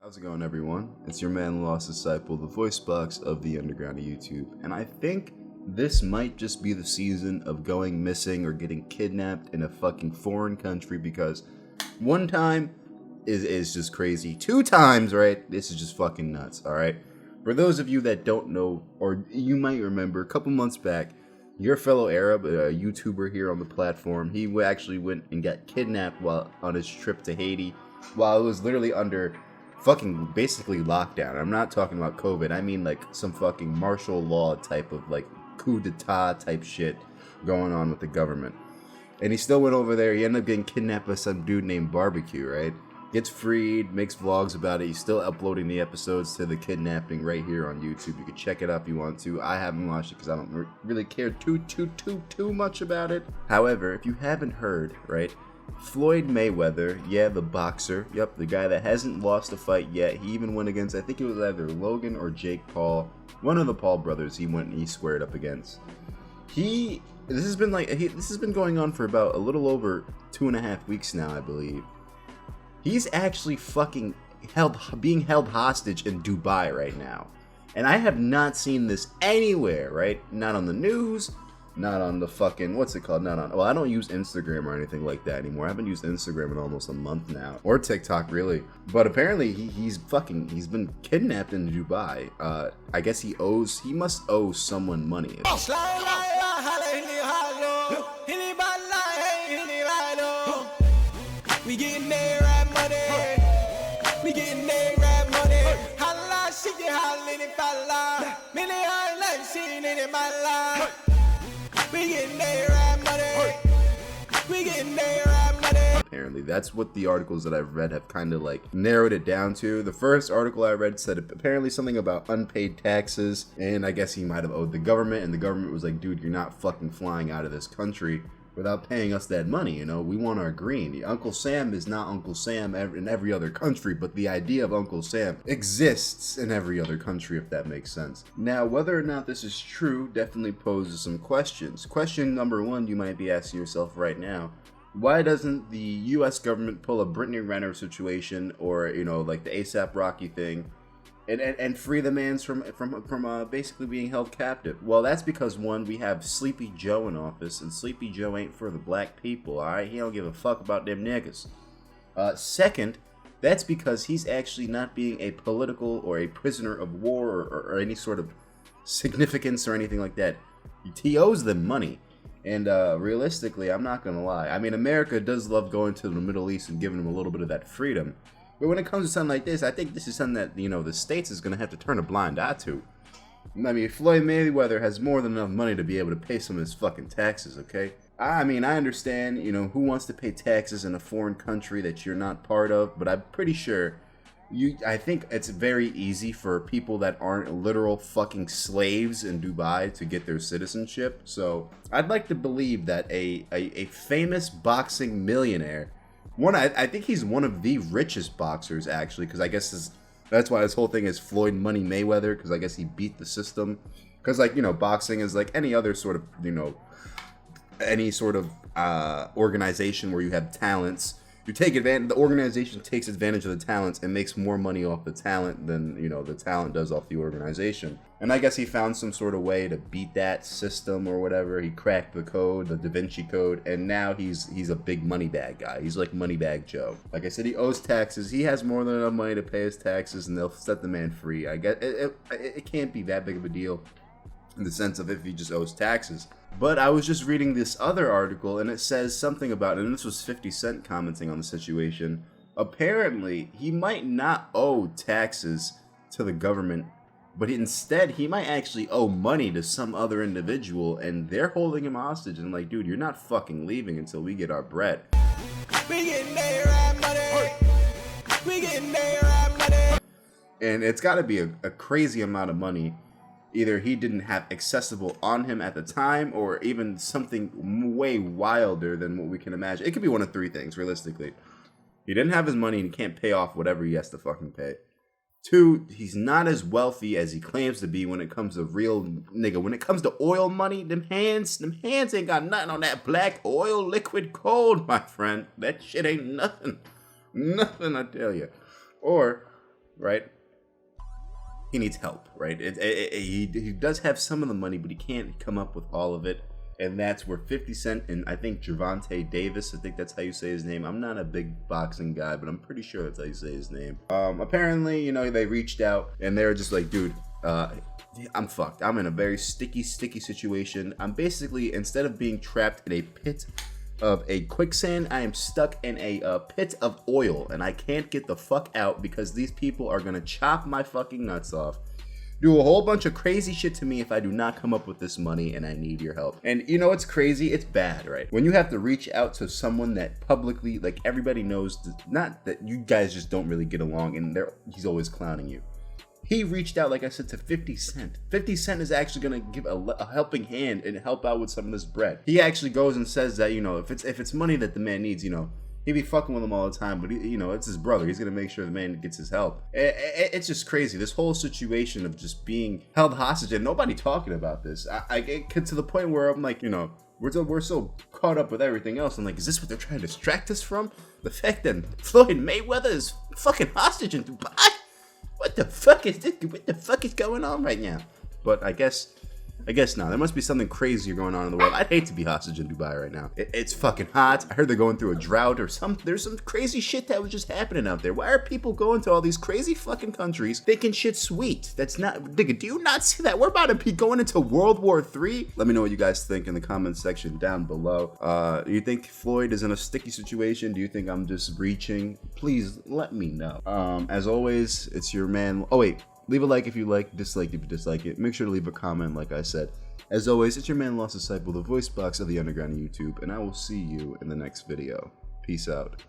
How's it going, everyone? It's your man, Lost Disciple, the voice box of the underground of YouTube, and I think this might just be the season of going missing or getting kidnapped in a fucking foreign country, because one time is just crazy. 2 times, right? This is just fucking nuts, alright? For those of you that don't know, or you might remember, a couple months back, your fellow Arab, a YouTuber here on the platform, he actually went and got kidnapped while on his trip to Haiti, while it was literally under fucking basically lockdown. I'm not talking about COVID. I mean like some fucking martial law type of like coup d'etat type shit going on with the government. And he still went over there. He ended up getting kidnapped by some dude named Barbecue, right? Gets freed, makes vlogs about it. He's still uploading the episodes to the kidnapping right here on YouTube. You can check it out if you want to. I haven't watched it because I don't really care too much about it. However, if you haven't heard, right? Floyd Mayweather, yeah, the boxer, yep, the guy that hasn't lost a fight yet. He even went against, I think it was either Logan or Jake Paul, one of the Paul brothers. He went and he squared up against. This has been going on for about a little over 2.5 weeks now, I believe. He's actually fucking being held hostage in Dubai right now, and I have not seen this anywhere, right? Not on the news. Not on the fucking, what's it called? Well, I don't use Instagram or anything like that anymore. I haven't used Instagram in almost a month now. Or TikTok, really. But apparently, he's been kidnapped in Dubai. I guess he must owe someone money. We getting there right money. We getting there right money. Holla, she get hollin' if I lie. Many I like seen it in my life. We getting there right money. We getting there right money. Apparently, that's what the articles that I've read have kind of like narrowed it down to. The first article I read said apparently something about unpaid taxes, and I guess he might have owed the government, and the government was like, dude, you're not fucking flying out of this country without paying us that money, you know, we want our green. Uncle Sam is not Uncle Sam in every other country, but the idea of Uncle Sam exists in every other country, if that makes sense. Now, whether or not this is true definitely poses some questions. Question number 1 you might be asking yourself right now: why doesn't the U.S. government pull a Brittany Renner situation, or, you know, like the ASAP Rocky thing, and free the mans from basically being held captive? Well, that's because, 1, we have Sleepy Joe in office, and Sleepy Joe ain't for the black people, alright? He don't give a fuck about them niggas. Second, that's because he's actually not being a political or a prisoner of war or any sort of significance or anything like that. He owes them money. And realistically, I'm not gonna lie, I mean, America does love going to the Middle East and giving them a little bit of that freedom. But when it comes to something like this, I think this is something that, you know, the States is going to have to turn a blind eye to. I mean, Floyd Mayweather has more than enough money to be able to pay some of his fucking taxes, okay? I mean, I understand, you know, who wants to pay taxes in a foreign country that you're not part of, but I'm pretty sure I think it's very easy for people that aren't literal fucking slaves in Dubai to get their citizenship. So I'd like to believe that a famous boxing millionaire, I think he's one of the richest boxers, actually, because I guess that's why this whole thing is Floyd Money Mayweather, because I guess he beat the system. Because, like, you know, boxing is like any other sort of, you know, any sort of organization where you have talents. You take advantage, the organization takes advantage of the talents and makes more money off the talent than, you know, the talent does off the organization. And I guess he found some sort of way to beat that system or whatever. He cracked the code, the Da Vinci Code, and now he's a big money bag guy. He's like Moneybag Joe. Like I said, he owes taxes. He has more than enough money to pay his taxes, and they'll set the man free. I guess it can't be that big of a deal in the sense of if he just owes taxes. But I was just reading this other article, and it says something about, and this was 50 Cent commenting on the situation, apparently he might not owe taxes to the government, but instead he might actually owe money to some other individual, and they're holding him hostage, and like, dude, you're not fucking leaving until we get our bread. We getting there right money. We getting there right money. And it's got to be a crazy amount of money. Either he didn't have accessible on him at the time, or even something way wilder than what we can imagine. It could be one of 3 things, realistically. He didn't have his money and he can't pay off whatever he has to fucking pay. 2, he's not as wealthy as he claims to be when it comes to real nigga. When it comes to oil money, them hands ain't got nothing on that black oil liquid gold, my friend. That shit ain't nothing. Nothing, I tell you. Or right? He needs help, right? He does have some of the money, but he can't come up with all of it. And that's where 50 Cent and I think Gervonta Davis, I think that's how you say his name. I'm not a big boxing guy, but I'm pretty sure that's how you say his name. Apparently, you know, they reached out and they were just like, dude, I'm fucked. I'm in a very sticky situation. I'm basically, instead of being trapped in a pit of a quicksand, I am stuck in a pit of oil and I can't get the fuck out because these people are gonna chop my fucking nuts off, do a whole bunch of crazy shit to me if I do not come up with this money, and I need your help. And you know what's crazy? It's bad, right? When you have to reach out to someone that publicly, like, everybody knows, not that you guys just don't really get along and he's always clowning you. He reached out, like I said, to 50 Cent. 50 Cent is actually gonna give a helping hand and help out with some of this bread. He actually goes and says that, you know, if it's money that the man needs, you know, he'd be fucking with him all the time, but you know, it's his brother. He's gonna make sure the man gets his help. It's just crazy. This whole situation of just being held hostage and nobody talking about this. I get to the point where I'm like, you know, we're so caught up with everything else. I'm like, is this what they're trying to distract us from? The fact that Floyd Mayweather is fucking hostage in Dubai? What the fuck is this? What the fuck is going on right now? But I guess not. There must be something crazier going on in the world. I'd hate to be hostage in Dubai right now. It's fucking hot. I heard they're going through a drought or there's some crazy shit that was just happening out there. Why are people going to all these crazy fucking countries thinking shit's sweet? That's not, nigga, do you not see that? We're about to be going into World War III. Let me know what you guys think in the comment section down below. Do you think Floyd is in a sticky situation? Do you think I'm just reaching? Please let me know. As always, it's your man. Oh wait. Leave a like if you like, dislike if you dislike it. Make sure to leave a comment, like I said. As always, it's your man Lost Disciple, the voice box of the underground YouTube, and I will see you in the next video. Peace out.